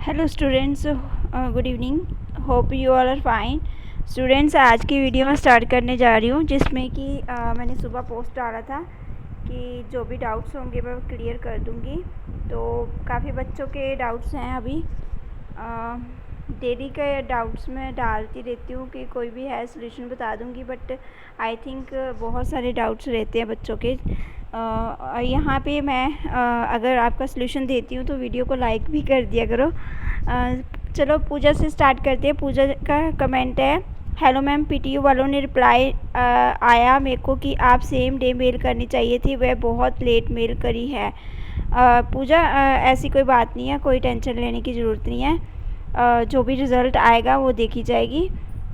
Hello students, good evening. Hope you all are fine. Students, आज की video मैं start करने जा रही हूँ जिसमें कि मैंने सुबह पोस्ट डाला था कि जो भी डाउट्स होंगे मैं क्लियर कर दूँगी। तो काफ़ी बच्चों के डाउट्स हैं अभी। डेली के डाउट्स मैं डालती रहती हूँ कि कोई भी है सोल्यूशन बता दूँगी, बट आई थिंक बहुत सारे डाउट्स रहते हैं बच्चों के। यहाँ पे मैं अगर आपका सोल्यूशन देती हूँ तो वीडियो को लाइक भी कर दिया करो। चलो पूजा से स्टार्ट करते हैं। पूजा का कमेंट है, हेलो मैम, पीटीयू वालों ने रिप्लाई आया मेरे को कि आप सेम डे मेल करनी चाहिए थी, वह बहुत लेट मेल करी है। पूजा, ऐसी कोई बात नहीं है, कोई टेंशन लेने की ज़रूरत नहीं है। जो भी रिज़ल्ट आएगा वो देखी जाएगी।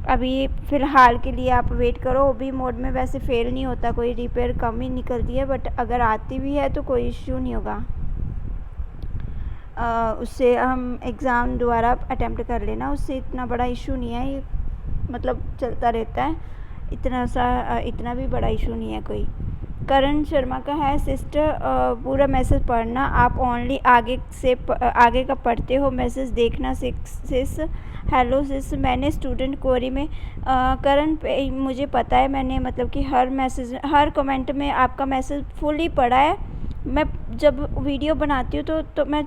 अभी फ़िलहाल के लिए आप वेट करो। ओबी मोड में वैसे फ़ेल नहीं होता, कोई रिपेयर कम ही निकलती है, बट अगर आती भी है तो कोई इश्यू नहीं होगा। उससे हम एग्ज़ाम दोबारा अटैम्प्ट कर लेना, उससे इतना बड़ा इशू नहीं है। ये मतलब चलता रहता है, इतना भी बड़ा इशू नहीं है कोई। करण शर्मा का है, सिस्टर पूरा मैसेज पढ़ना, आप ओनली आगे का पढ़ते हो, मैसेज देखना सिस। हेलो सिस, मैंने स्टूडेंट क्वेरी में करण पे मुझे पता है, मैंने मतलब कि हर कमेंट में आपका मैसेज फुली पढ़ा है। मैं जब वीडियो बनाती हूँ तो मैं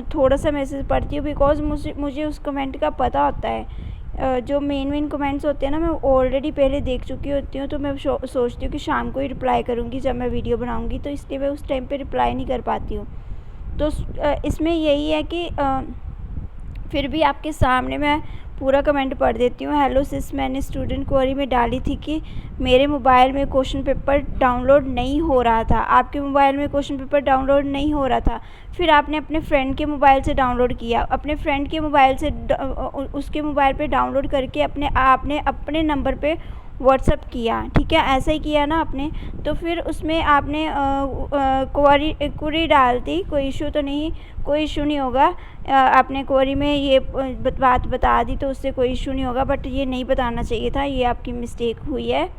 थोड़ा सा मैसेज पढ़ती हूँ, बिकॉज़ मुझे उस कमेंट का पता होता है। जो मेन कमेंट्स होते हैं ना, मैं ऑलरेडी पहले देख चुकी होती हूँ, तो मैं सोचती हूँ कि शाम को ही रिप्लाई करूँगी जब मैं वीडियो बनाऊँगी, तो इसलिए मैं उस टाइम पे रिप्लाई नहीं कर पाती हूँ। तो इसमें यही है कि फिर भी आपके सामने मैं पूरा कमेंट पढ़ देती हूँ। हेलो सिस, मैंने स्टूडेंट क्वेरी में डाली थी कि मेरे मोबाइल में क्वेश्चन पेपर डाउनलोड नहीं हो रहा था। आपके मोबाइल में क्वेश्चन पेपर डाउनलोड नहीं हो रहा था, फिर आपने अपने फ्रेंड के मोबाइल से डाउनलोड किया, अपने फ्रेंड के मोबाइल से उसके मोबाइल पे डाउनलोड करके आपने अपने नंबर पे व्हाट्सअप किया, ठीक है, ऐसा ही किया ना आपने। तो फिर उसमें आपने क्वेरी डाल दी, कोई इशू तो नहीं, कोई इशू नहीं होगा। आपने क्वेरी में ये बात बता दी तो उससे कोई इशू नहीं होगा, बट ये नहीं बताना चाहिए था, ये आपकी मिस्टेक हुई है।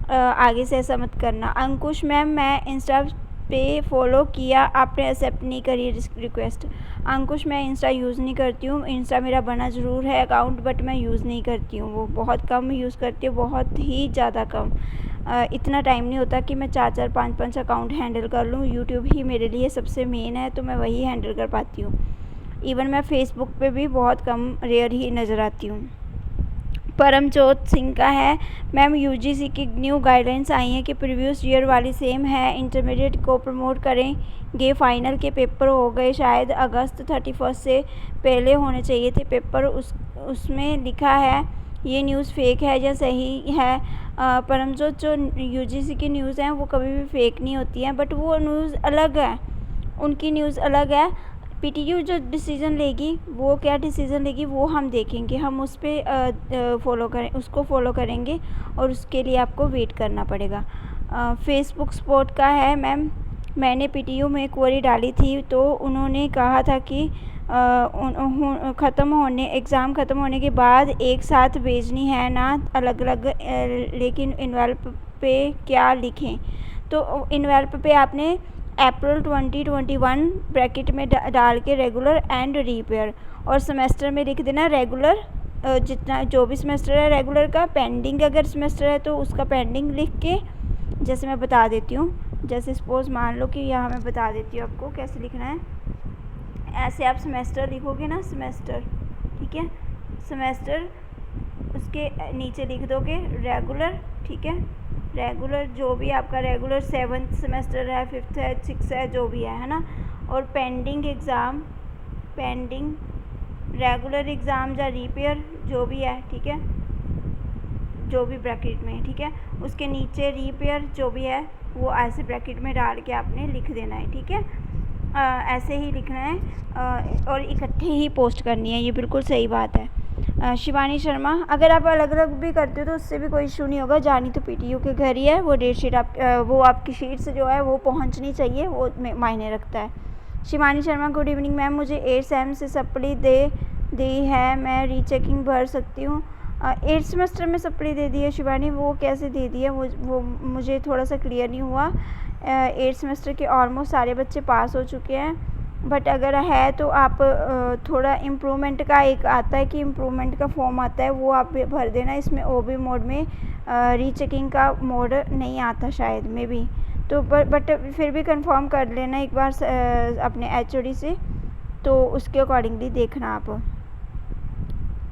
आगे से ऐसा मत करना। अंकुश मैम, मैं इंस्टा पे फॉलो किया, आपने एक्सेप्ट नहीं करी रिक्वेस्ट। अंकुश, मैं इंस्टा यूज़ नहीं करती हूँ, इंस्टा मेरा बना ज़रूर है अकाउंट, बट मैं यूज़ नहीं करती हूँ, वो बहुत कम यूज़ करती हूँ, बहुत ही ज़्यादा कम। इतना टाइम नहीं होता कि मैं 4-4 5-5 अकाउंट हैंडल कर लूँ। यूट्यूब ही मेरे लिए सबसे मेन है, तो मैं वही हैंडल कर पाती हूँ। इवन मैं फेसबुक पे भी बहुत कम, रेयर ही नज़र आती हूँ। परमजोत सिंह का है, मैम यूजीसी की न्यू गाइडलाइंस आई हैं कि प्रीवियस ईयर वाली सेम है, इंटरमीडिएट को प्रमोट करेंगे, फाइनल के पेपर हो गए, शायद अगस्त 31 से पहले होने चाहिए थे पेपर। उसमें लिखा है, ये न्यूज़ फेक है या सही है? परमजोत, जो यूजीसी की न्यूज़ हैं वो कभी भी फेक नहीं होती हैं, बट वो न्यूज़ अलग है, उनकी न्यूज़ अलग है। पीटीयू जो डिसीज़न लेगी, वो क्या डिसीज़न लेगी वो हम देखेंगे, हम उस पर उसको फॉलो करेंगे, और उसके लिए आपको वेट करना पड़ेगा। फेसबुक स्पोर्ट का है, मैम मैंने पीटीयू में क्वेरी डाली थी तो उन्होंने कहा था कि एग्ज़ाम ख़त्म होने के बाद एक साथ भेजनी है ना, अलग अलग, लेकिन इन्वेल्प पे क्या लिखें? तो इन्वेल्प पे आपने अप्रैल 2021 ब्रैकेट में डाल के रेगुलर एंड रिपेयर, और सेमेस्टर में लिख देना रेगुलर, जितना जो भी सेमेस्टर है रेगुलर का, पेंडिंग अगर सेमेस्टर है तो उसका पेंडिंग लिख के, जैसे मैं बता देती हूँ, जैसे सपोज़ मान लो कि यहाँ मैं बता देती हूँ आपको कैसे लिखना है। ऐसे आप सेमेस्टर लिखोगे ना, सेमेस्टर, ठीक है, सेमेस्टर, उसके नीचे लिख दोगे रेगुलर, ठीक है, रेगुलर जो भी आपका रेगुलर 7th सेमेस्टर है, 5th है, 6th है, जो भी है ना, और pending exam, pending regular exam या रिपेयर जो भी है, ठीक है, जो भी ब्रैकेट में, ठीक है, उसके नीचे रिपेयर जो भी है वो ऐसे ब्रैकेट में डाल के आपने लिख देना है, ठीक है। ऐसे ही लिखना है, और इकट्ठे ही पोस्ट करनी है, ये बिल्कुल सही बात है। शिवानी शर्मा, अगर आप अलग अलग भी करते हो तो उससे भी कोई इशू नहीं होगा, जानी तो पीटीयू के घर ही है, वो डेट शीट वो आपकी शीट्स जो है वो पहुंचनी चाहिए, वो मायने रखता है। Shivani Sharma, good evening ma'am, मुझे 8 सेम से सप्ली दी है, मैं रीचेकिंग भर सकती हूँ? 8th सेमेस्टर में सप्ली दे दी है शिवानी, वो कैसे दे दी है वो मुझे थोड़ा सा क्लियर नहीं हुआ। 8th सेमेस्टर के ऑलमोस्ट सारे बच्चे पास हो चुके हैं, बट अगर है तो आप थोड़ा इम्प्रूवमेंट का एक आता है कि इम्प्रूवमेंट का फॉर्म आता है, वो आप भर देना। इसमें ओबी मोड में रीचेकिंग का मोड नहीं आता शायद में भी, तो बट फिर भी कंफर्म कर लेना एक बार अपने एचओडी से, तो उसके अकॉर्डिंगली देखना आप।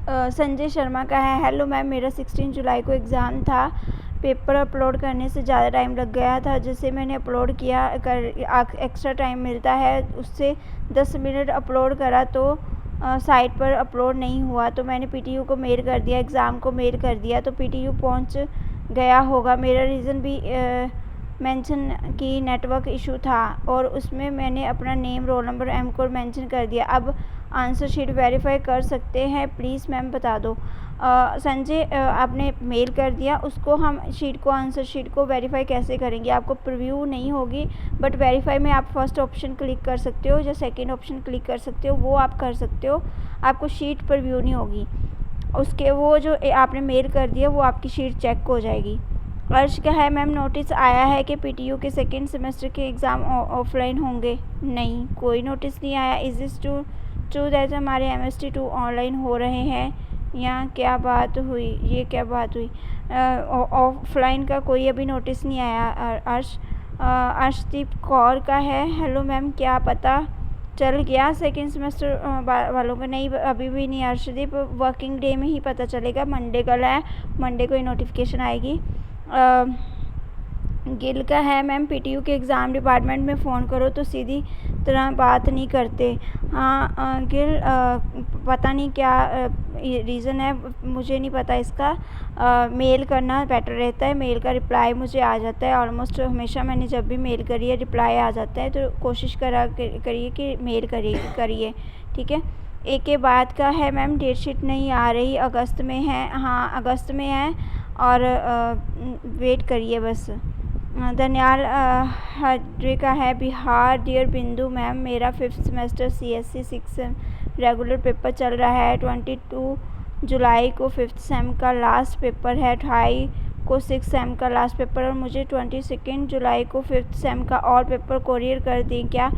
संजय शर्मा का है, हेलो मैम, मेरा 16 जुलाई को एग्ज़ाम था। पेपर अपलोड करने से ज़्यादा टाइम लग गया था, जिससे मैंने अपलोड किया एक्स्ट्रा टाइम मिलता है उससे 10 मिनट अपलोड करा तो साइट पर अपलोड नहीं हुआ, तो मैंने पीटीयू को मेल कर दिया, एग्ज़ाम को मेल कर दिया, तो पीटीयू पहुंच गया होगा। मेरा रीज़न भी मेंशन की नेटवर्क इशू था और उसमें मैंने अपना name, roll number, M code mention कर दिया। अब आंसर शीट वेरीफाई कर सकते हैं प्लीज़ मैम बता दो। संजय आपने मेल कर दिया, उसको हम आंसर शीट को वेरीफाई कैसे करेंगे? आपको प्रीव्यू नहीं होगी, बट वेरीफाई में आप फर्स्ट ऑप्शन क्लिक कर सकते हो या सेकंड ऑप्शन क्लिक कर सकते हो, वो आप कर सकते हो। आपको शीट प्रीव्यू नहीं होगी, उसके वो जो आपने मेल कर दिया वो आपकी शीट चेक हो जाएगी। अर्श का है, मैम नोटिस आया है कि पीटीयू के सेकेंड सेमेस्टर के एग्ज़ाम ऑफलाइन होंगे? नहीं, कोई नोटिस नहीं आया। इज़ दिस ट्रू दैट हमारे MST 2 ऑनलाइन हो रहे हैं या क्या बात हुई? ये क्या बात हुई? ऑफलाइन का कोई अभी नोटिस नहीं आया। अर्शदीप कौर का है, हेलो मैम, क्या पता चल गया सेकेंड सेमेस्टर वालों को? नहीं, अभी भी नहीं अर्शदीप, वर्किंग डे में ही पता चलेगा। मंडे कल है, मंडे को ही नोटिफिकेशन आएगी। गिल का है, मैम पीटीयू के एग्ज़ाम डिपार्टमेंट में फ़ोन करो तो सीधी तरह बात नहीं करते। हाँ गिल, पता नहीं क्या रीज़न है, मुझे नहीं पता इसका। मेल करना बेटर रहता है, मेल का रिप्लाई मुझे आ जाता है ऑलमोस्ट हमेशा। मैंने जब भी मेल करी है रिप्लाई आ जाता है, तो कोशिश करिए कि मेल करिए, ठीक है। एक के बाद का है, मैम डेट शीट नहीं आ रही, अगस्त में है। हाँ अगस्त में है और वेट करिए बस। दनियाल हड्रे का है, बिहार, डियर बिंदु मैम, मेरा 5th semester CSC 6 regular paper चल रहा है। 22 जुलाई को 5th सेम का लास्ट पेपर है, 28 को 6th सेम का लास्ट पेपर, और मुझे 22 जुलाई को 5th सेम का और पेपर कोरियर कर दें क्या,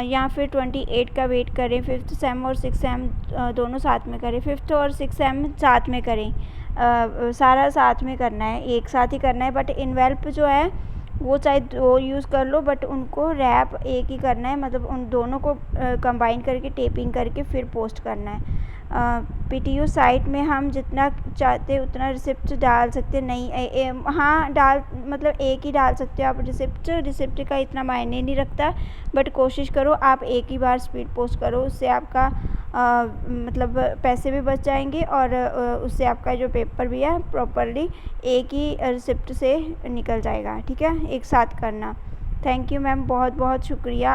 या फिर 28 का वेट करें? 5th सेम और 6th सेम दोनों साथ में करें, 5th और 6th सेम साथ में करें। सारा साथ में करना है, एक साथ ही करना है, बट इनवेल्प जो है वो चाहे दो यूज़ कर लो, बट उनको रैप एक ही करना है, मतलब उन दोनों को कंबाइन करके टेपिंग करके फिर पोस्ट करना है। पीटीयू साइट में हम जितना चाहते उतना रिसिप्ट डाल सकते नहीं? हाँ डाल, मतलब एक ही डाल सकते हो आप रिसिप्ट का इतना मायने नहीं रखता, बट कोशिश करो आप एक ही बार स्पीड पोस्ट करो, उससे आपका मतलब पैसे भी बच जाएंगे और उससे आपका जो पेपर भी है प्रॉपरली एक ही रिसिप्ट से निकल जाएगा, ठीक है। एक साथ करना। थैंक यू मैम, बहुत बहुत शुक्रिया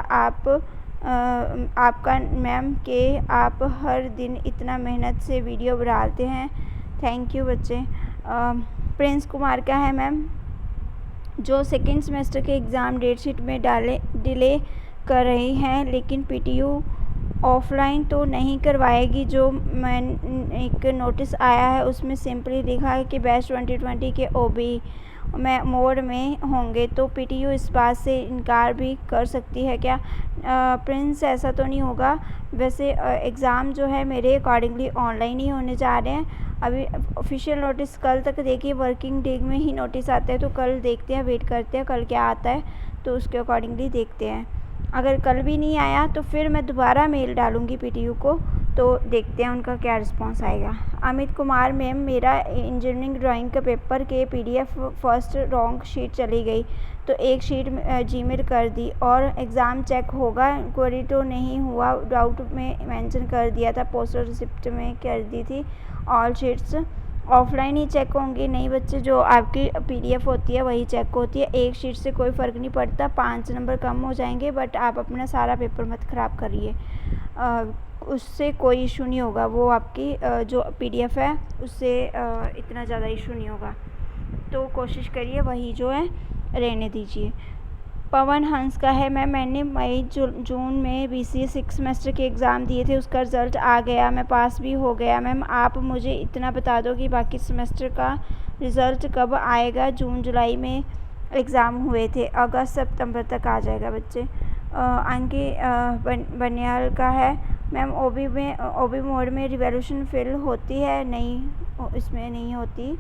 आपका मैम कि आप हर दिन इतना मेहनत से वीडियो बनाते हैं। थैंक यू बच्चे। प्रिंस कुमार का है, मैम जो सेकेंड सेमेस्टर के एग्ज़ाम डेट शीट में डिले कर रही हैं, लेकिन पीटीयू ऑफलाइन तो नहीं करवाएगी। जो मैं एक नोटिस आया है उसमें सिंपली लिखा है कि बैच 2020 के ओबी में मोड में होंगे, तो पीटीयू इस बात से इनकार भी कर सकती है क्या? प्रिंस ऐसा तो नहीं होगा, वैसे एग्ज़ाम जो है मेरे अकॉर्डिंगली ऑनलाइन ही होने जा रहे हैं। अभी ऑफिशियल नोटिस कल तक देखिए, वर्किंग डे में ही नोटिस आता है, तो कल देखते हैं, वेट करते हैं कल क्या आता है, तो उसके अकॉर्डिंगली देखते हैं। अगर कल भी नहीं आया तो फिर मैं दोबारा मेल डालूँगी पीटीयू को, तो देखते हैं उनका क्या रिस्पांस आएगा। अमित कुमार, मैम मेरा इंजीनियरिंग ड्राइंग का पेपर के PDF फर्स्ट रॉन्ग शीट चली गई, तो एक शीट जीमेल कर दी और एग्ज़ाम चेक होगा, क्वेरी तो नहीं हुआ, डाउट में मेंशन कर दिया था, पोस्टर रिसिप्ट में कर दी थी। ऑल शीट्स ऑफलाइन ही चेक होंगी? नहीं बच्चे, जो आपकी PDF होती है वही चेक होती है, एक शीट से कोई फ़र्क नहीं पड़ता, 5 नंबर कम हो जाएंगे, बट आप अपना सारा पेपर मत ख़राब करिए, उससे कोई इशू नहीं होगा। वो आपकी जो PDF है उससे इतना ज़्यादा इशू नहीं होगा, तो कोशिश करिए वही जो है रहने दीजिए। पवन हंस का है, मैंने मई जून में BCA 6 सेमेस्टर के एग्ज़ाम दिए थे, उसका रिज़ल्ट आ गया, मैं पास भी हो गया। मैम आप मुझे इतना बता दो कि बाकी सेमेस्टर का रिज़ल्ट कब आएगा? जून जुलाई में एग्ज़ाम हुए थे, अगस्त सितंबर तक आ जाएगा बच्चे। अंकी बनियाल का है। मैम ओबी मोड में रिवॉल्यूशन फिल होती है? नहीं, इसमें नहीं होती।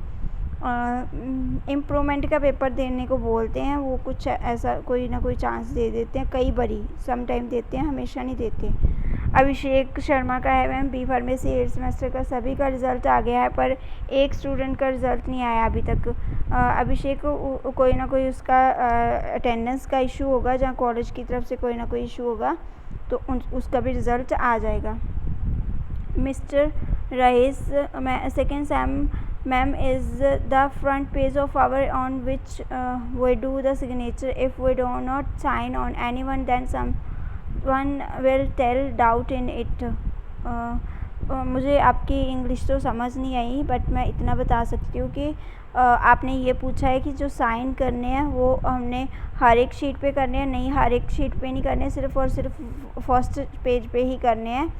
इम्प्रूवमेंट का पेपर देने को बोलते हैं, वो कुछ ऐसा कोई ना कोई चांस दे देते हैं, कई बारी सम टाइम देते हैं, हमेशा नहीं देते। अभिषेक शर्मा का है ma'am B pharmacy 8th semester का सभी का रिज़ल्ट आ गया है, पर एक स्टूडेंट का रिज़ल्ट नहीं आया अभी तक। अभिषेक कोई ना कोई उसका अटेंडेंस का इशू होगा, जहाँ कॉलेज की तरफ से कोई ना कोई इशू होगा, तो उसका भी रिज़ल्ट आ जाएगा। Mister Rais second same ma'am is the front page of our on which we do the signature. If we do not sign on any one then one will tell doubt in it. मुझे आपकी English तो समझ नहीं आई, but मैं इतना बता सकती हूँ कि आपने ये पूछा है कि जो साइन करने हैं वो हमने हर एक शीट पे करने हैं। नहीं, हर एक शीट पे नहीं करने, सिर्फ़ और सिर्फ फर्स्ट पेज पे ही करने हैं।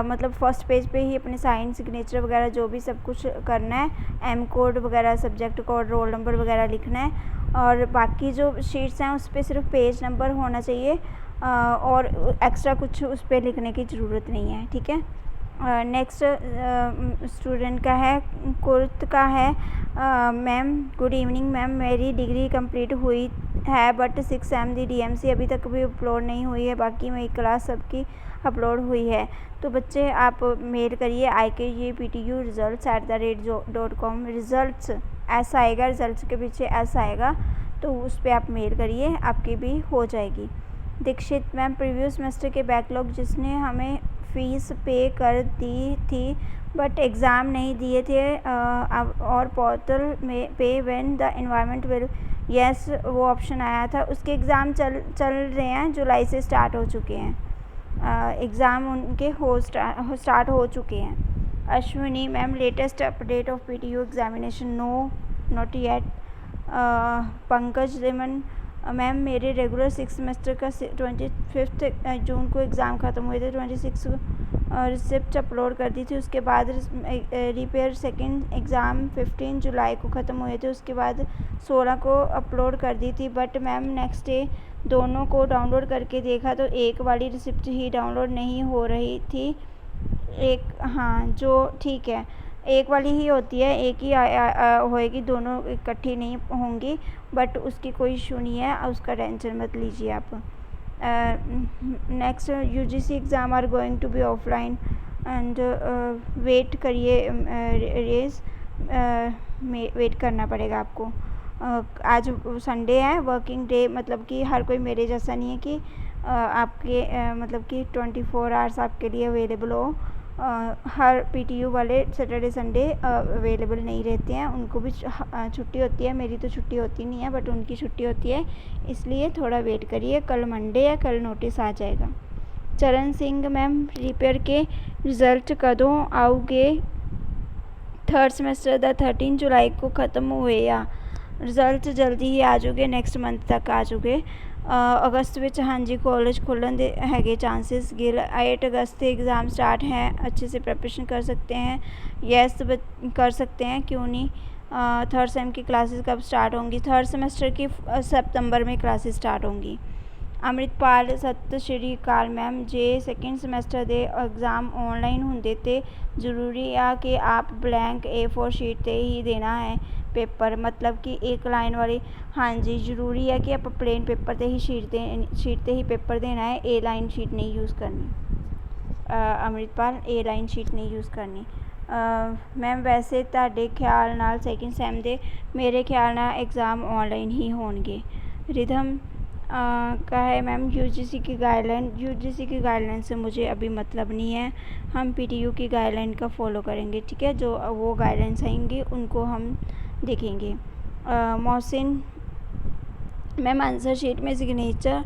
मतलब फर्स्ट पेज पे ही अपने साइन सिग्नेचर वगैरह जो भी सब कुछ करना है, एम कोड वगैरह, सब्जेक्ट कोड, रोल नंबर वगैरह लिखना है, और बाकी जो शीट्स हैं उस पर सिर्फ पेज नंबर होना चाहिए, और एक्स्ट्रा कुछ उस पर लिखने की ज़रूरत नहीं है, ठीक है। नेक्स्ट स्टूडेंट का है, कुर्त का है। मैम गुड इवनिंग मैम, मेरी डिग्री कंप्लीट हुई है बट 6M दी DMC अभी तक भी अपलोड नहीं हुई है, बाकी मेरी क्लास सबकी अपलोड हुई है। तो बच्चे आप मेल करिए ikgptu_results@.com। रिज़ल्ट्स ऐसा आएगा, रिज़ल्ट्स के पीछे ऐसा आएगा, तो उस पर आप मेल करिए, आपकी भी हो जाएगी। दीक्षित मैम, प्रीवियस सेमेस्टर के बैकलॉग जिसने हमें फ़ीस पे कर दी थी बट एग्ज़ाम नहीं दिए थे, और पोर्टल में पे when the environment will, yes वो ऑप्शन आया था, उसके एग्ज़ाम चल रहे हैं, जुलाई से स्टार्ट हो चुके हैं। एग्ज़ाम उनके स्टार्ट हो चुके हैं। Ashwini ma'am, latest update of PTU examination? No, not yet. Pankaj Raman ma'am, मेरे रेगुलर 6th सेमेस्टर का 25 जून को एग्ज़ाम ख़त्म हुए थे, 26 रिसिप्ट अपलोड कर दी थी, उसके बाद रिपेयर सेकंड एग्ज़ाम 15 जुलाई को ख़त्म हुए थे, उसके बाद 16 को अपलोड कर दी थी, बट मैम नेक्स्ट डे दोनों को डाउनलोड करके देखा तो एक वाली रिसिप्ट ही डाउनलोड नहीं हो रही थी। एक, हाँ जो ठीक है, एक वाली ही होती है, एक ही होएगी, दोनों इकट्ठी नहीं होंगी, बट उसकी कोई इशू नहीं है, उसका टेंशन मत लीजिए आप। Next, UGC exam are going to be offline and wait करिए, रेस वेट करना पड़ेगा आपको। आज संडे है, वर्किंग डे, मतलब कि हर कोई मेरे जैसा नहीं है कि आपके मतलब कि 24 आवर्स आपके लिए अवेलेबल हो। हर PTU वाले सैटरडे संडे अवेलेबल नहीं रहते हैं, उनको भी छुट्टी होती है, मेरी तो छुट्टी होती नहीं है, बट उनकी छुट्टी होती है, इसलिए थोड़ा वेट करिए, कल मंडे है, कल नोटिस आ जाएगा। चरण सिंह मैम, रिपेयर के रिज़ल्ट कदों आओगे? 3rd सेमेस्टर द 13 जुलाई को ख़त्म हुए या रिज़ल्ट जल्दी ही आ जाओगे, नेक्स्ट मंथ तक आ जाओगे। अगस्त ਵਿੱਚ ਹਾਂਜੀ कॉलेज खुलन ਦੇ हैगे चांसेस गिल 8 अगस्त से एग्ज़ाम स्टार्ट हैं, अच्छे से प्रिपरेशन कर सकते हैं? यस कर सकते हैं, क्यों नहीं। 3rd सेम की क्लासेस कब स्टार्ट होंगी? 3rd सेमेस्टर की सितंबर में क्लासेस स्टार्ट होंगी। अमृतपाल, सत श्री अकाल मैम, जे 2nd सेमेस्टर ਦੇ एग्ज़ाम ऑनलाइन ਹੁੰਦੇ ਤੇ ਜ਼ਰੂਰੀ ਆ कि आप ब्लैंक A4 शीट ਤੇ ही देना है पेपर, मतलब कि एक लाइन वाली? हाँ जी, ज़रूरी है कि आप प्लेन पेपर ते ही शीट ते ही पेपर देना है, A लाइन शीट नहीं यूज़ करनी। अमृतपाल, A लाइन शीट नहीं यूज़ करनी। मैम वैसे ਤੁਹਾਡੇ ख्याल नाल 2nd सैम ਦੇ मेरे ख्याल नाल एग्ज़ाम ऑनलाइन ही होंगे। रिधम का है मैम, UGC की गाइडलाइन से मुझे अभी मतलब नहीं है, हम PTU की गाइडलाइन का फॉलो करेंगे, ठीक है। जो वो गाइडलाइंस आएंगी उनको हम देखेंगे। मोहसिन मैम, आंसर शीट में सिग्नेचर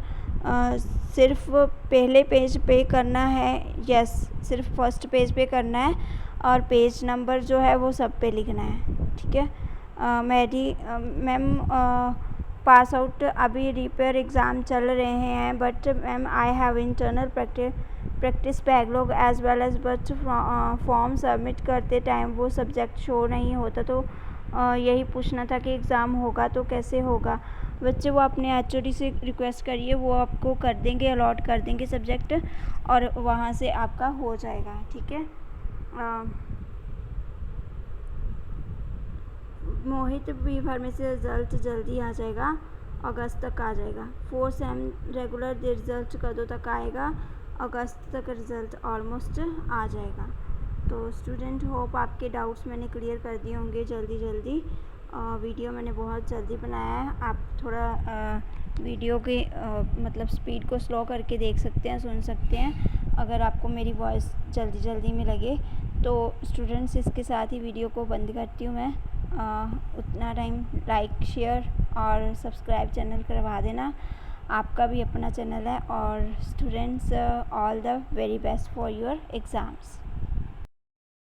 सिर्फ पहले पेज पे करना है? यस, सिर्फ फर्स्ट पेज पे करना है, और पेज नंबर जो है वो सब पे लिखना है, ठीक है। मेरी मैम, पास आउट अभी रिपेयर एग्ज़ाम चल रहे हैं, but ma'am I have internal practice backlog as well as, but form submit करते टाइम वो सब्जेक्ट शो नहीं होता, तो यही पूछना था कि एग्ज़ाम होगा तो कैसे होगा? बच्चे वो अपने HOD से रिक्वेस्ट करिए, वो आपको कर देंगे, अलॉट कर देंगे सब्जेक्ट, और वहाँ से आपका हो जाएगा। ठीक है। मोहित बी फार्मेसी रिज़ल्ट जल्दी आ जाएगा, अगस्त तक आ जाएगा। 4 सेम रेगुलर रिज़ल्ट कदों तक आएगा? अगस्त तक रिज़ल्ट ऑलमोस्ट आ जाएगा। तो स्टूडेंट होप आपके डाउट्स मैंने क्लियर कर दिए होंगे जल्दी। वीडियो मैंने बहुत जल्दी बनाया है, आप थोड़ा वीडियो के मतलब स्पीड को स्लो करके देख सकते हैं, सुन सकते हैं अगर आपको मेरी वॉइस जल्दी में लगे तो। स्टूडेंट्स, इसके साथ ही वीडियो को बंद करती हूँ मैं। उतना टाइम लाइक, शेयर और सब्सक्राइब चैनल करवा देना, आपका भी अपना चैनल है। और students, all the very best for your exams.